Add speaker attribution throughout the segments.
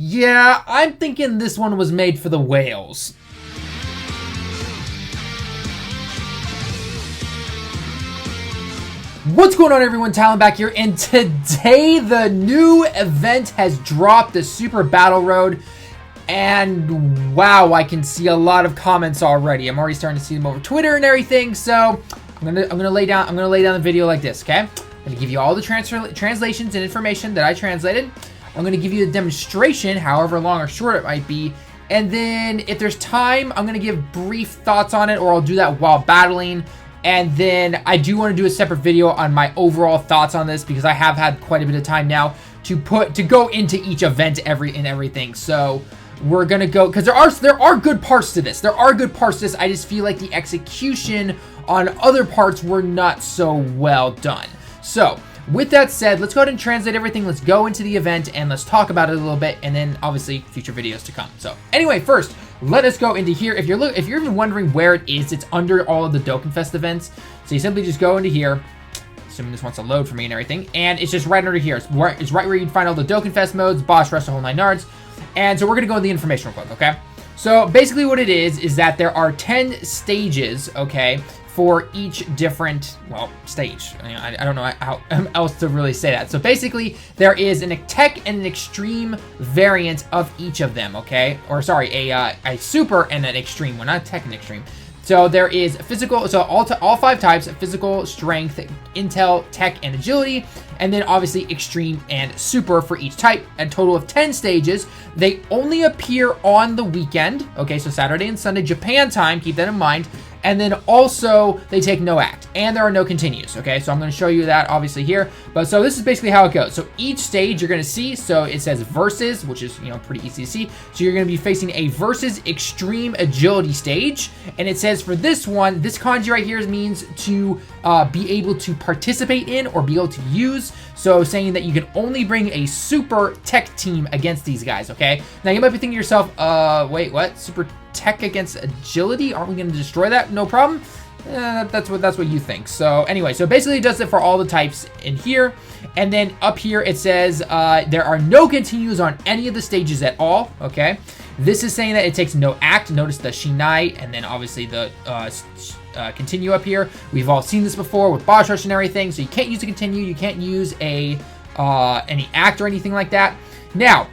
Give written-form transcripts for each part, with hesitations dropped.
Speaker 1: Yeah, I'm thinking this one was made for the whales. What's going on, everyone? Talon back here, and today the new event has dropped, the Super Battle Road, and wow, I can see a lot of comments already. I'm already starting to see them over Twitter and everything. So I'm gonna lay down the video like this. Okay, I'm gonna give you all the translations and information that I translated. I'm gonna give you a demonstration, however long or short it might be, and then if there's time, I'm gonna give brief thoughts on it, or I'll do that while battling. And then I do want to do a separate video on my overall thoughts on this, because I have had quite a bit of time now to go into each event everything. So we're gonna go, because there are good parts to this. I just feel like the execution on other parts were not so well done. So with that said, let's go ahead and translate everything. Let's go into the event and let's talk about it a little bit, and then obviously future videos to come. So anyway, first, let us go into here. If you're even wondering where it is, it's under all of the Dokkan events. So you simply just go into here, assuming this wants to load for me and everything, and it's just right under here. It's right where you'd find all the Dokkan modes, boss rush, the whole 9 yards. And so we're gonna go into the information real quick, okay? So basically what it is that there are 10 stages, okay, for each different, well, stage. I don't know how else to really say that. So basically, there is an tech and an extreme variant of each of them, okay? Or sorry, a super and an extreme one, not tech and extreme. So there is physical, so all 5 types: physical, strength, intel, tech, and agility, and then obviously extreme and super for each type. A total of 10 stages. They only appear on the weekend, okay? So Saturday and Sunday, Japan time, keep that in mind. And then also, they take no act, and there are no continues, okay? So I'm going to show you that, obviously, here. But so this is basically how it goes. So each stage you're going to see, so it says versus, which is, pretty easy to see. So you're going to be facing a versus extreme agility stage. And it says for this one, this kanji right here means to be able to participate in or be able to use. So saying that you can only bring a super tech team against these guys, okay? Now you might be thinking to yourself, wait, what? Super tech against agility? Aren't we going to destroy that? No problem. That's what you think. So anyway, so basically it does it for all the types in here. And then up here it says there are no continues on any of the stages at all, okay? This is saying that it takes no act. Notice the shinai, and then obviously the continue up here. We've all seen this before with boss rush and everything, so you can't use a continue, you can't use a any act or anything like that. Now,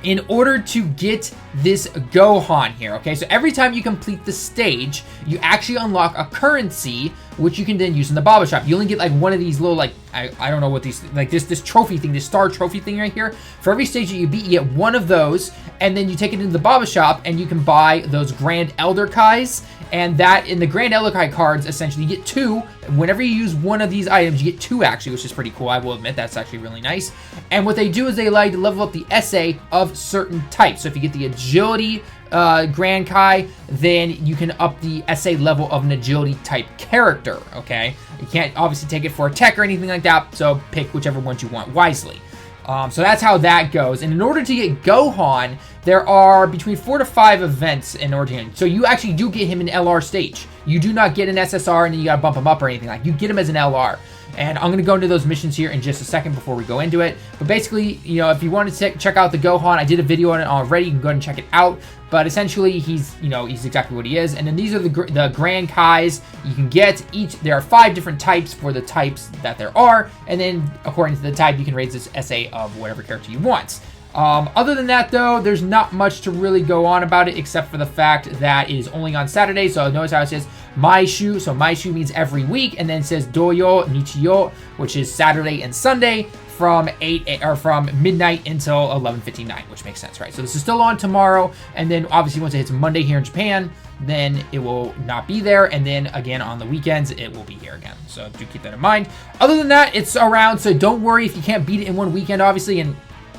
Speaker 1: in order to get this Gohan here, okay, so every time you complete the stage, you actually unlock a currency, which you can then use in the Baba shop. You only get like one of these little, like, I don't know what these, like this trophy thing, this star trophy thing right here. For every stage that you beat, you get one of those, and then you take it into the Baba shop, and you can buy those Grand Elder Kais, and that, in the Grand Elder Kai cards, essentially, you get 2. Whenever you use one of these items, you get 2, actually, which is pretty cool. I will admit, that's actually really nice. And what they do is they allow you to level up the essay of certain types. So if you get the Agility Grand Kai, then you can up the essay level of an Agility type character, okay? You can't obviously take it for a tech or anything like that, so pick whichever ones you want wisely. So that's how that goes. And in order to get Gohan, there are between 4 to 5 events in order to get him. So you actually do get him in LR stage. You do not get an SSR and then you gotta bump him up or anything like that. You get him as an LR. And I'm going to go into those missions here in just a second before we go into it. But basically, if you want to check out the Gohan, I did a video on it already. You can go ahead and check it out. But essentially, he's exactly what he is. And then these are the Grand Kais you can get. There are 5 different types for the types that there are. And then, according to the type, you can raise this essay of whatever character you want. Other than that, though, there's not much to really go on about it, except for the fact that it is only on Saturday. So notice how it says Maishu. So Maishu means every week, and then it says Doyo Nichiyo, which is Saturday and Sunday from midnight until 11:59, which makes sense, right? So this is still on tomorrow, and then obviously once it hits Monday here in Japan, then it will not be there, and then again on the weekends it will be here again. So do keep that in mind. Other than that, it's around, so don't worry if you can't beat it in one weekend, obviously, and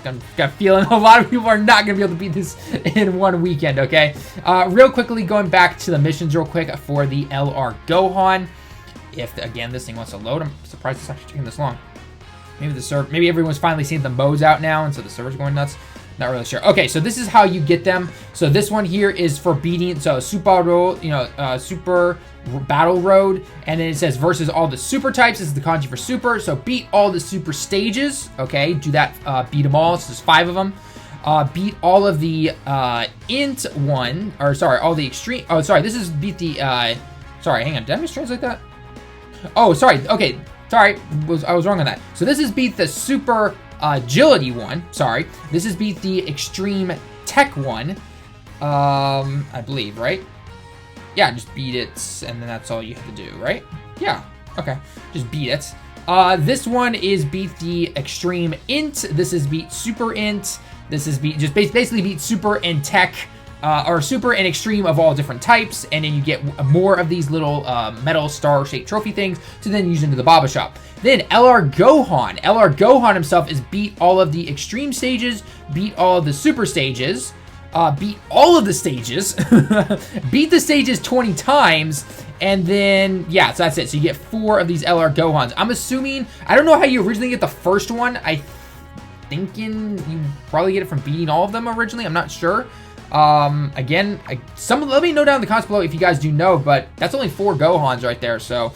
Speaker 1: I've got a feeling a lot of people are not going to be able to beat this in one weekend, okay? Real quickly, going back to the missions real quick for the LR Gohan. If, again, this thing wants to load, I'm surprised it's actually taking this long. Maybe everyone's finally seen the modes out now, and so the server's going nuts. Not really sure. Okay, so this is how you get them. So this one here is for beating, so Super Battle Road, and then it says versus all the super types. This is the kanji for super. So beat all the super stages. Okay, do that. Beat them all. So there's 5 of them. beat all of the int one, or sorry, all the extreme. Oh, sorry, this is beat the. Sorry, hang on. Did I mistranslate that? Oh, sorry. Okay, sorry, I was wrong on that. So this is beat the super agility one. Sorry, this is beat the extreme tech one. I believe, right? Yeah, just beat it, and then that's all you have to do, right? Yeah. Okay, just beat it. This one is beat the extreme int. This is beat super int. This is beat just basically beat super and tech, or super and extreme of all different types, and then you get more of these little metal star-shaped trophy things to then use into the Baba Shop. Then LR Gohan. LR Gohan himself is beat all of the extreme stages, beat all of the super stages, beat all of the stages, beat the stages 20 times, and then, yeah, so that's it. So you get 4 of these LR Gohans. I'm assuming, I don't know how you originally get the first one. Thinking you probably get it from beating all of them originally. I'm not sure. Again, let me know down in the comments below if you guys do know, but that's only 4 Gohans right there. So,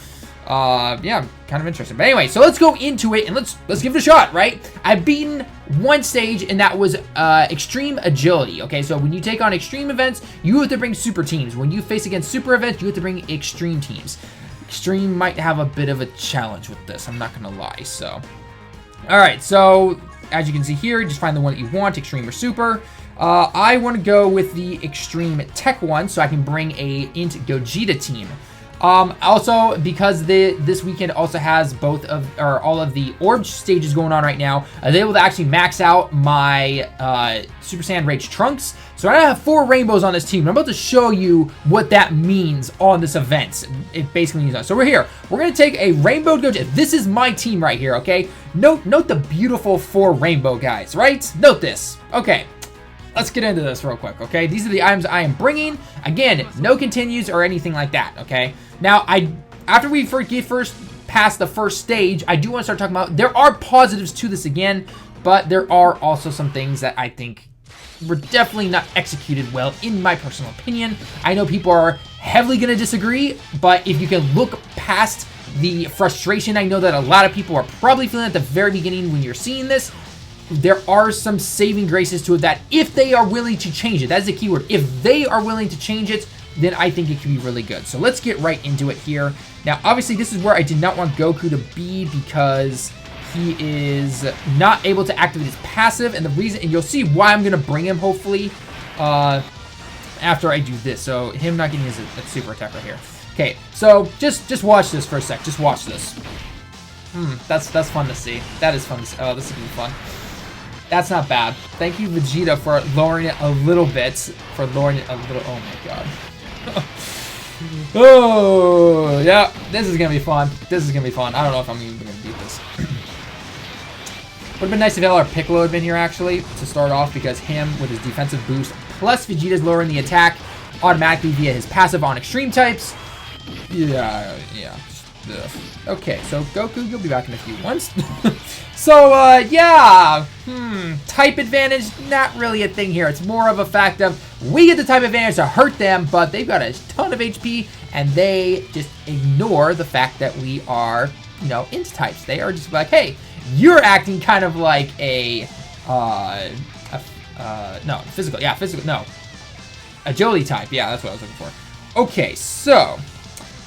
Speaker 1: yeah, kind of interesting. But anyway, so let's go into it and let's give it a shot, right? I've beaten one stage, and that was extreme agility. Okay, so when you take on extreme events, you have to bring super teams. When you face against super events, you have to bring extreme teams. Extreme might have a bit of a challenge with this, I'm not gonna lie. So, all right, so as you can see here, just find the one that you want, extreme or super. I want to go with the extreme tech one, so I can bring a int Gogeta team. Also, because this weekend also has all of the orb stages going on right now, I was able to actually max out my Super Saiyan Rage Trunks. So I have 4 rainbows on this team. I'm about to show you what that means on this event. It basically means that. So we're here. We're going to take a Rainbow Gogeta. This is my team right here, okay? Note the beautiful 4 rainbow guys, right? Note this. Okay. Let's get into this real quick, okay? These are the items I am bringing. Again, no continues or anything like that, okay? Now, after we get first past the first stage, I do want to start talking about, there are positives to this again, but there are also some things that I think were definitely not executed well, in my personal opinion. I know people are heavily going to disagree, but if you can look past the frustration, I know that a lot of people are probably feeling at the very beginning when you're seeing this, there are some saving graces to it that if they are willing to change it, that's the keyword, if they are willing to change it, then I think it could be really good. So let's get right into it here. Now, obviously, this is where I did not want Goku to be because he is not able to activate his passive, and the reason, and you'll see why I'm going to bring him, hopefully, after I do this. So him not getting his super attack right here. Okay, so just watch this for a sec. Just watch this. That's fun to see. That is fun to see. Oh, this is going to be fun. That's not bad. Thank you, Vegeta, for lowering it a little bit. Oh my god. Oh, yeah. This is going to be fun. This is going to be fun. I don't know if I'm even going to beat this. Would have been nice if LR Piccolo had been here, actually, to start off, because him, with his defensive boost, plus Vegeta's lowering the attack automatically via his passive on extreme types. Yeah. Ugh. Okay, so Goku, you'll be back in a few months. So, yeah. Type advantage, not really a thing here. It's more of a fact of we get the type advantage to hurt them, but they've got a ton of HP, and they just ignore the fact that we are, int types. They are just like, hey, you're acting kind of like agility type. Yeah, that's what I was looking for. Okay, so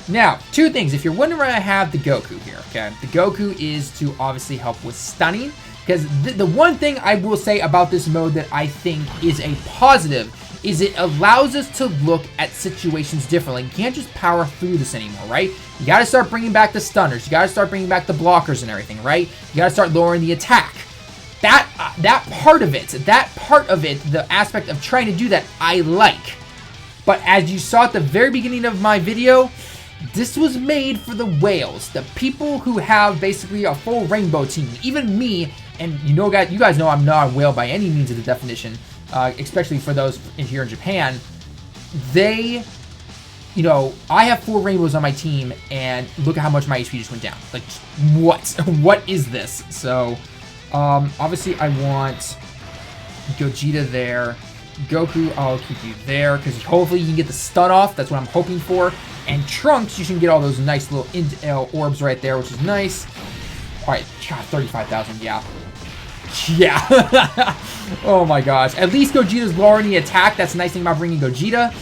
Speaker 1: now, 2 things. If you're wondering why I have the Goku here, okay, the Goku is to obviously help with stunning, because the one thing I will say about this mode that I think is a positive is it allows us to look at situations differently. You can't just power through this anymore, right? You got to start bringing back the stunners. You got to start bringing back the blockers and everything, right? You got to start lowering the attack. That part of it, the aspect of trying to do that, I like. But as you saw at the very beginning of my video, this was made for the whales, the people who have basically a full rainbow team. Even me, and you guys know I'm not a whale by any means of the definition, especially for those here in Japan. I have 4 rainbows on my team, and look at how much my HP just went down. Like, what? What is this? So, obviously I want Gogeta there. Goku, I'll keep you there, because hopefully you can get the stun off. That's what I'm hoping for. And Trunks, you can get all those nice little orbs right there, which is nice. Alright, God, 35,000, yeah. Yeah. Oh my gosh. At least Gogeta's lowering the attack. That's the nice thing about bringing Gogeta.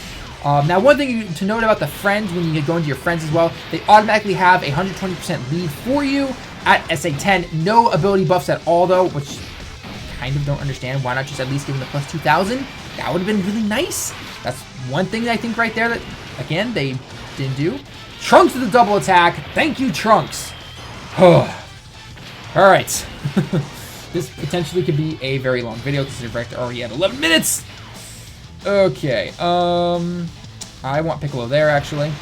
Speaker 1: Now, one thing to note about the friends, when you go into your friends as well, they automatically have a 120% lead for you at SA10. No ability buffs at all, though, which I kind of don't understand. Why not just at least give them the plus 2,000? That would have been really nice. That's one thing that I think right there that, again, they didn't do. Trunks with the double attack. Thank you, Trunks. All right. This potentially could be a very long video because we're already at 11 minutes. Okay, I want Piccolo there, actually.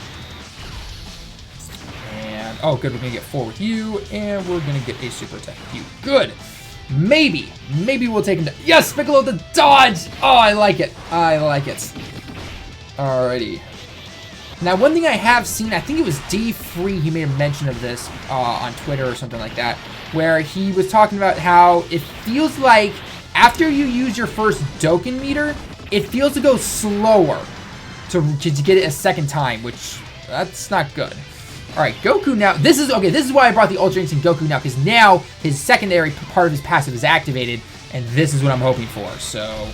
Speaker 1: And, oh, good, we're going to get 4 with you, and we're going to get a super attack with you. Good. Maybe we'll take him down. Yes, Piccolo the dodge. Oh, I like it. I like it. Alrighty. Now, one thing I have seen, I think it was D-Free, he made a mention of this on Twitter or something like that, where he was talking about how it feels like after you use your first Dokkan meter, it feels to go slower to get it a second time, which that's not good. All right, Goku now. This is why I brought the Ultra Instinct Goku now, because now his secondary part of his passive is activated, and this is what I'm hoping for. So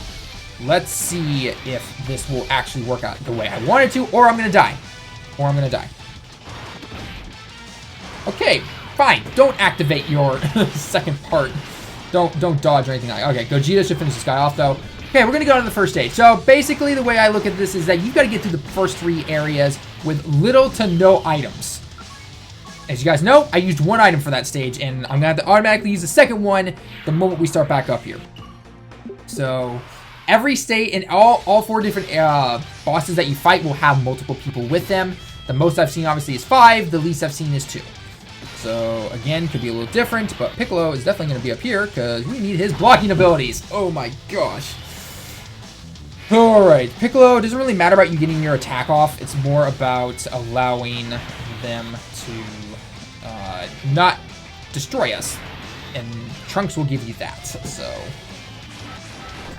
Speaker 1: let's see if this will actually work out the way I wanted to, or I'm gonna die. Okay, fine. Don't activate your second part. Don't dodge or anything like that. Okay, Gogeta should finish this guy off though. Okay, we're gonna go to the first stage. So basically the way I look at this is that you've got to get through the first 3 areas with little to no items. As you guys know, I used 1 item for that stage, and I'm gonna have to automatically use the second one the moment we start back up here. So every state and all 4 different bosses that you fight will have multiple people with them. The most I've seen obviously is 5, the least I've seen is 2. So again, could be a little different, but Piccolo is definitely gonna be up here because we need his blocking abilities. Oh my gosh. Alright, Piccolo, doesn't really matter about you getting your attack off. It's more about allowing them to not destroy us. And Trunks will give you that, so.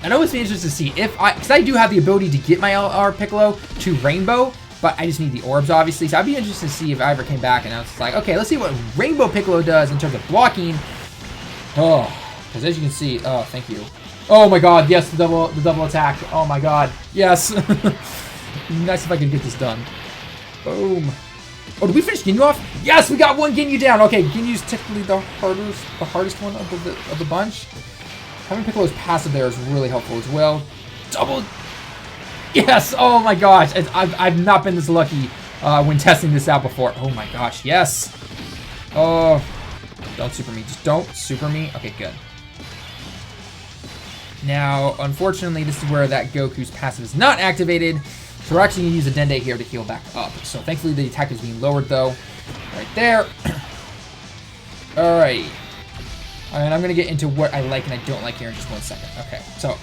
Speaker 1: I'd always be interested to see if because I do have the ability to get my LR Piccolo to Rainbow, but I just need the orbs, obviously. So I'd be interested to see if I ever came back and I was like, okay, let's see what Rainbow Piccolo does in terms of blocking. Oh, because as you can see, oh, thank you. Oh my god, yes, the double attack. Oh my god, yes. Nice if I could get this done. Boom. Oh, did we finish Ginyu off? Yes, we got 1 Ginyu down. Okay, Ginyu's typically the hardest one of the bunch. Having Piccolo's passive there is really helpful as well. Double. Yes. Oh my gosh, I've not been this lucky when testing this out before. Oh my gosh, yes. Oh, don't super me. Just don't super me. Okay, good. Now, unfortunately, this is where that Goku's passive is not activated. So we're actually going to use a Dende here to heal back up. So thankfully the attack is being lowered though. Right there. Alright. And I'm going to get into what I like and I don't like here in just 1 second. Okay, so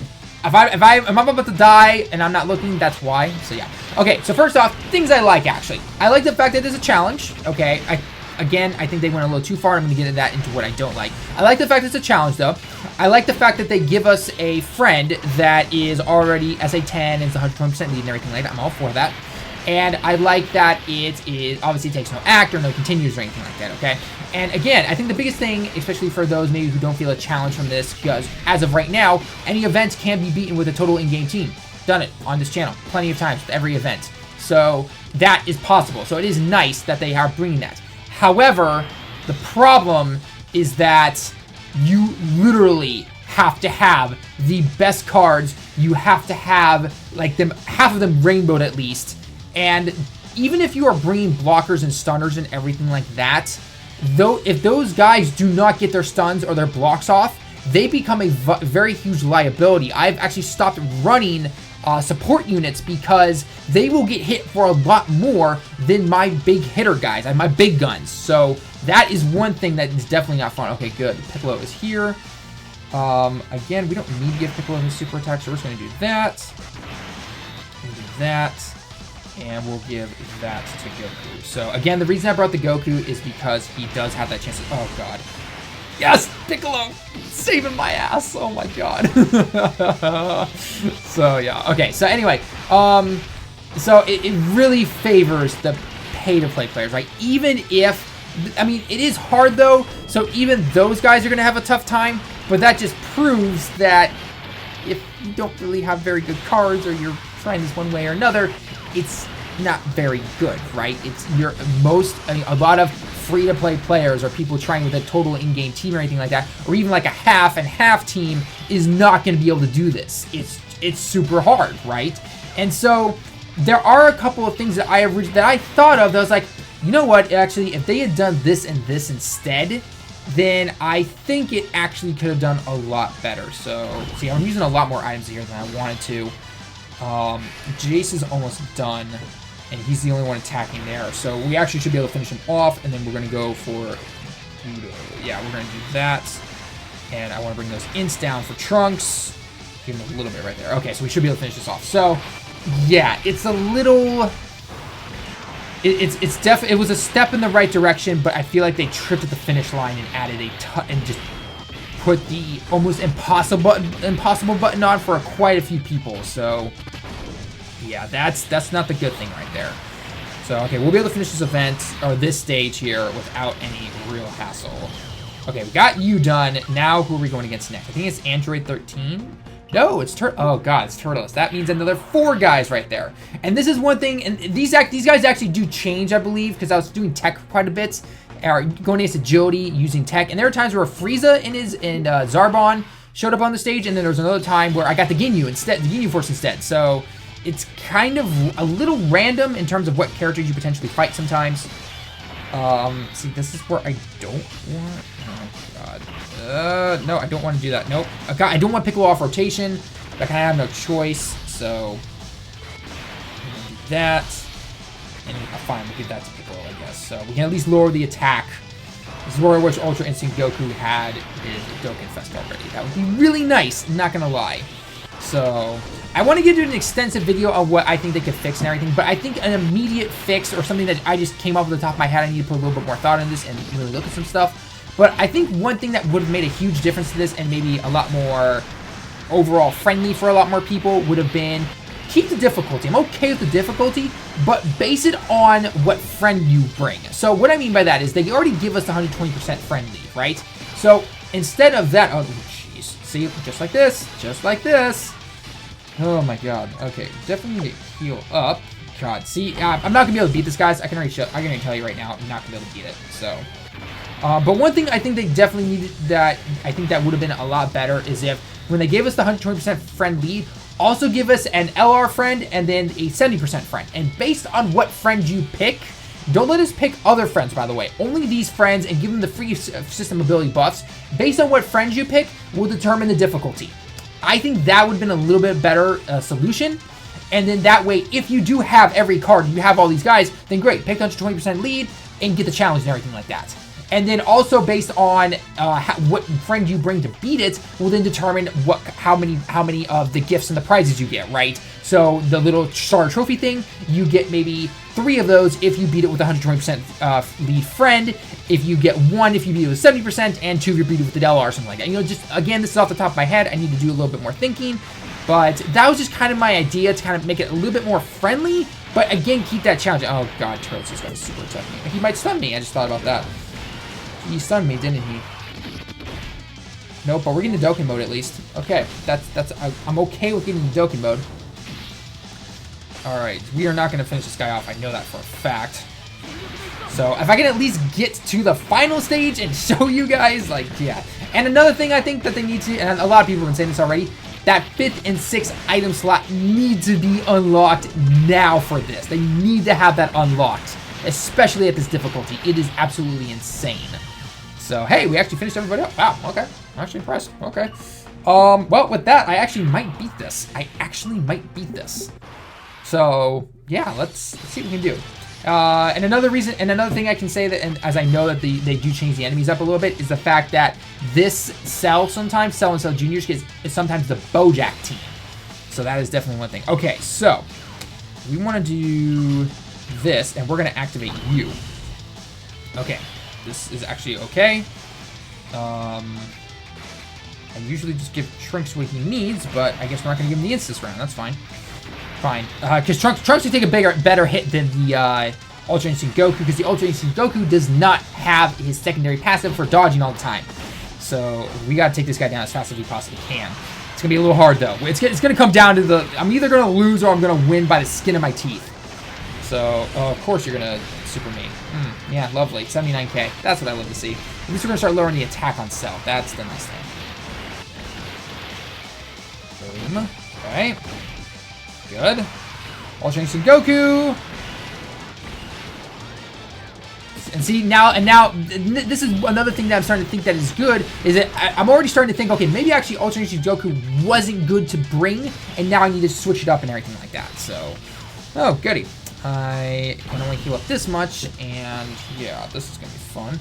Speaker 1: if I'm about to die and I'm not looking, that's why. So yeah. Okay, so first off, things I like actually. I like the fact that there's a challenge. Okay, Again, I think they went a little too far. I'm going to get into that into what I don't like. I like the fact it's a challenge, though. I like the fact that they give us a friend that is already SA10 and it's 120% lead and everything like that. I'm all for that. And I like that it is obviously takes no act or no continues or anything like that, okay? And again, I think the biggest thing, especially for those maybe who don't feel a challenge from this, because as of right now, any event can be beaten with a total in-game team. Done it on this channel plenty of times with every event. So that is possible. So it is nice that they are bringing that. However, the problem is that you literally have to have the best cards. You have to have like half of them rainbowed at least. And even if you are bringing blockers and stunners and everything like that, though, if those guys do not get their stuns or their blocks off, they become a very huge liability. I've actually stopped running support units because they will get hit for a lot more than my big hitter guys, my big guns. So that is one thing that is definitely not fun. Okay, good. Piccolo is here. Again, we don't need to give Piccolo his super attack, so we're just going to do that. We'll do that. And we'll give that to Goku. So again, the reason I brought the Goku is because he does have that chance to, oh god. Yes, Piccolo, saving my ass. Oh my god. So yeah, okay. So anyway, so it really favors the pay-to-play players, right? Even if, I mean, it is hard though. So even those guys are gonna have a tough time. But that just proves that if you don't really have very good cards or you're trying this one way or another, it's not very good, right? It's a lot of free-to-play players or people trying with a total in-game team or anything like that, or even like a half and half team is not going to be able to do this. It's super hard, right? And so there are a couple of things that I thought of that I was like, you know what? Actually, if they had done this and this instead, then I think it actually could have done a lot better. So, see, I'm using a lot more items here than I wanted to. Jace is almost done, and he's the only one attacking there. So we actually should be able to finish him off, and then we're going to go for... Yeah, we're going to do that. And I want to bring those ints down for Trunks. Give him a little bit right there. Okay, so we should be able to finish this off. So, yeah, it's a little... It was a step in the right direction, but I feel like they tripped at the finish line and added and just put the almost impossible button on for quite a few people. So yeah, that's not the good thing right there. So okay, we'll be able to finish this event or this stage here without any real hassle. Okay, we got you done. Now who are we going against next? I think it's Android 13. No, it's oh god, it's Turtles. That means another 4 guys right there. And this is one thing, and these guys actually do change, I believe, because I was doing tech quite a bit, or going against Agility using tech. And there were times where Frieza and Zarbon showed up on the stage, and then there was another time where I got the Ginyu Force instead. So it's kind of a little random in terms of what characters you potentially fight sometimes. See, this is where I don't want... Oh, God. No, I don't want to do that. Nope. I don't want Piccolo off rotation, but I kind of have no choice, so... I'm going to do that. And fine, we'll give that to Piccolo, I guess. So we can at least lower the attack. This is where which Ultra Instinct Goku had his Dokkan Fest already. That would be really nice, not going to lie. So... I want to get into an extensive video of what I think they could fix and everything, but I think an immediate fix or something that I just came up with the top of my head, I need to put a little bit more thought in this and really look at some stuff. But I think one thing that would have made a huge difference to this and maybe a lot more overall friendly for a lot more people would have been keep the difficulty. I'm okay with the difficulty, but base it on what friend you bring. So what I mean by that is they already give us the 120% friendly, right? So instead of that, oh jeez, see, just like this. Oh my god. Okay, definitely need to heal up. God, see, I'm not gonna be able to beat this, guys. I can already tell you right now, I'm not gonna be able to beat it. So, but one thing I think they definitely needed that I think that would have been a lot better is if when they gave us the 120% friend lead, also give us an LR friend and then a 70% friend. And based on what friend you pick, don't let us pick other friends, by the way. Only these friends and give them the free system ability buffs. Based on what friends you pick will determine the difficulty. I think that would have been a little bit better solution. And then that way, if you do have every card, you have all these guys, then great. Pick the 120% lead and get the challenge and everything like that. And then also based on what friend you bring to beat it will then determine how many of the gifts and the prizes you get, right? So the little star trophy thing, you get maybe 3 of those if you beat it with a 120% lead friend. If you get 1 if you beat it with 70%, and 2 if you beat it with the LR or something like that. You know, just again, this is off the top of my head. I need to do a little bit more thinking. But that was just kind of my idea to kind of make it a little bit more friendly. But again, keep that challenge. Oh god, Turtles just got super attack me. He might stun me. I just thought about that. He stunned me, didn't he? Nope, but we're getting the Dokkan mode at least. Okay, I'm okay with getting the Dokkan mode. Alright, we are not going to finish this guy off. I know that for a fact. So, if I can at least get to the final stage and show you guys, like, yeah. And another thing I think that they need to, and a lot of people have been saying this already, that 5th and 6th item slot need to be unlocked now for this. They need to have that unlocked, especially at this difficulty. It is absolutely insane. So, hey, we actually finished everybody up. Wow, okay. I'm actually impressed. Okay. Well, with that, I actually might beat this. So, yeah, let's see what we can do. And another thing I can say that, and as I know that they do change the enemies up a little bit, is the fact that this Cell and Cell Juniors is sometimes the Bojack team. So that is definitely one thing. Okay, so we want to do this, and we're going to activate you. Okay, this is actually okay. I usually just give Trunks what he needs, but I guess we're not going to give him the insta this round. That's fine. Fine. Because Trunks will take a better hit than the Ultra Instinct Goku, because the Ultra Instinct Goku does not have his secondary passive for dodging all the time. So we got to take this guy down as fast as we possibly can. It's going to be a little hard, though. It's going to come down to the... I'm either going to lose or I'm going to win by the skin of my teeth. So, of course you're going to super me. Yeah, lovely. 79k. That's what I love to see. At least we're going to start lowering the attack on Cell. That's the nice thing. Boom. Okay. Good. Altering Son Goku. And see, now, this is another thing that I'm starting to think that is good, is that I'm already starting to think, okay, maybe actually Alternation Goku wasn't good to bring, and now I need to switch it up and everything like that, so... Oh, goody. I can only heal up this much, and yeah, this is going to be fun.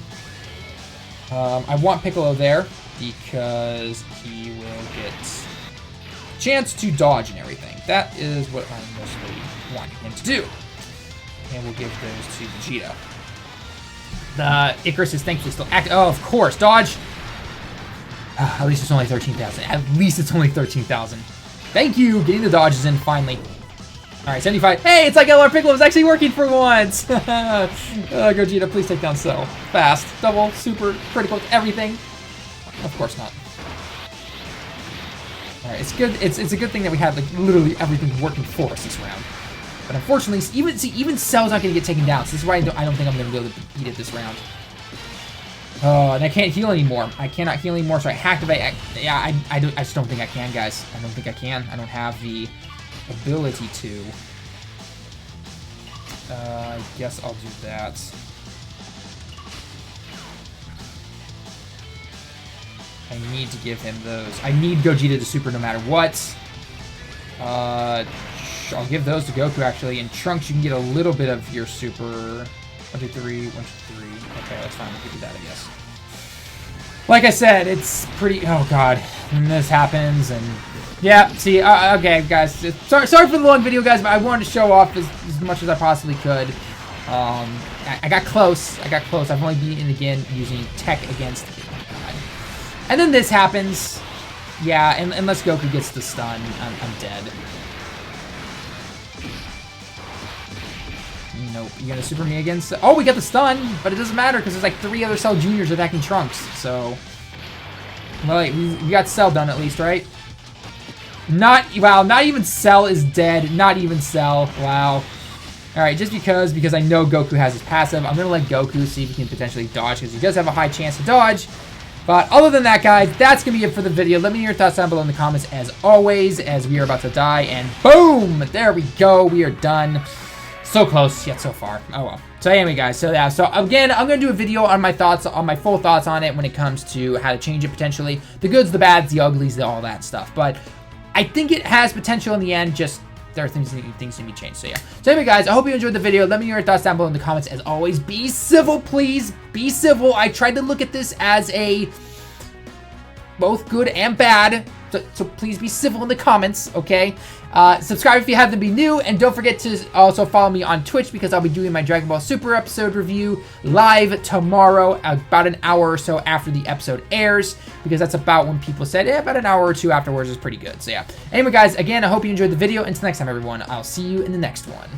Speaker 1: I want Piccolo there, because he will get a chance to dodge and everything. That is what I'm mostly wanting him to do. And we'll give those to Vegeta. The Icarus is thankfully still active. Oh, of course, dodge. At least it's only 13,000. At least it's only 13,000. Thank you, getting the dodges in finally. All right, 75. Hey, it's like LR Piccolo was actually working for once. Gogeta, please take down Cell. Fast, double, super, critical, everything. Of course not. All right, it's good. It's a good thing that we have like literally everything working for us this round. But unfortunately, even Cell's not going to get taken down. So this is why I don't think I'm going to be able to beat it this round. Oh, and I can't heal anymore. I cannot heal anymore, so I activate. Yeah, I just don't think I can, guys. I don't think I can. I don't have the ability to. I guess I'll do that. I need to give him those. I need Gogeta to super no matter what. I'll give those to Goku, actually. In Trunks, you can get a little bit of your super. 1, 2, 3, 1, 2, 3. Okay, that's fine. We'll give you that, I guess. Like I said, it's pretty... Oh, God. And this happens, and... Yeah, see, okay, guys. Sorry for the long video, guys, but I wanted to show off as much as I possibly could. I got close. I've only beaten again using tech against... Oh, God. And then this happens. Yeah, and unless Goku gets the stun, I'm dead. Nope. You gonna super me again? Oh, we got the stun, but it doesn't matter because there's like 3 other Cell Juniors attacking Trunks. So, well, we got Cell done at least, right? Wow, not even Cell is dead. Not even Cell. Wow. All right, just because I know Goku has his passive, I'm gonna let Goku see if he can potentially dodge because he does have a high chance to dodge. But other than that, guys, that's going to be it for the video. Let me know your thoughts down below in the comments as always, as we are about to die. And boom! There we go. We are done. So close, yet so far. Oh well. So anyway, guys, so yeah. So again, I'm going to do a video on my thoughts, on my full thoughts on it when it comes to how to change it potentially. The goods, the bads, the uglies, all that stuff. But I think it has potential in the end, just... There are things that need to be changed, so yeah. So anyway, guys, I hope you enjoyed the video. Let me know your thoughts down below in the comments. As always, be civil, please. Be civil. I tried to look at this as a both good and bad, so please be civil in the comments, okay? Subscribe if you haven't been new, and don't forget to also follow me on Twitch because I'll be doing my Dragon Ball Super episode review live tomorrow, about an hour or so after the episode airs, because that's about when people said, about an hour or two afterwards is pretty good. So yeah. Anyway, guys, again, I hope you enjoyed the video. Until next time, everyone, I'll see you in the next one.